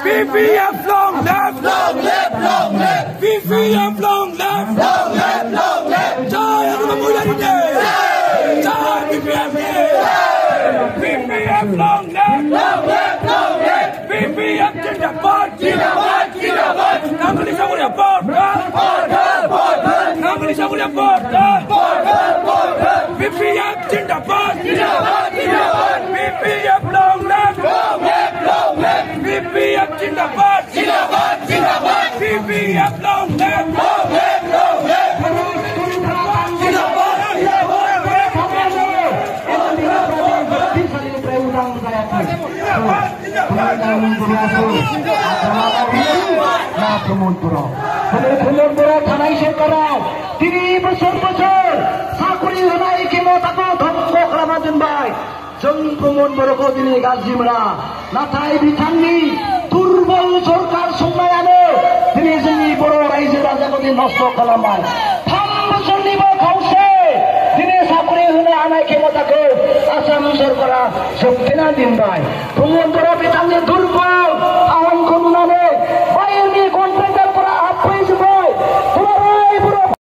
BPF long left, long left, long left. BPF long left, long left, long left. Jai Agama Muda Dine. Jai BPF. BPF long left, long left, long left. BPF Jindabad, Jindabad, Jindabad. Nangli Samulia Border, border, border. Nangli Samulia Border, border, border. BPF Jindabad, Jindabad, Jindabad. BPF long left, long left, long left. BPF Jindabad, Jindabad, Jindabad. BPF long left, long left, long left. Jindabad, Kemudian tanai sekarang, 3 besar sakuri hanai kemo tako dhokko kelamatun baik. Jeng Pemon Boroko dini gaji mera, natai bitangni turbal sorkar summayane dini jengi boro raise raja kodi nosto kalaman. Tham besoni bo khause dini sakuri huna anai kemo tako asam sorkara soktina din baik. Pemon Boroko bitangni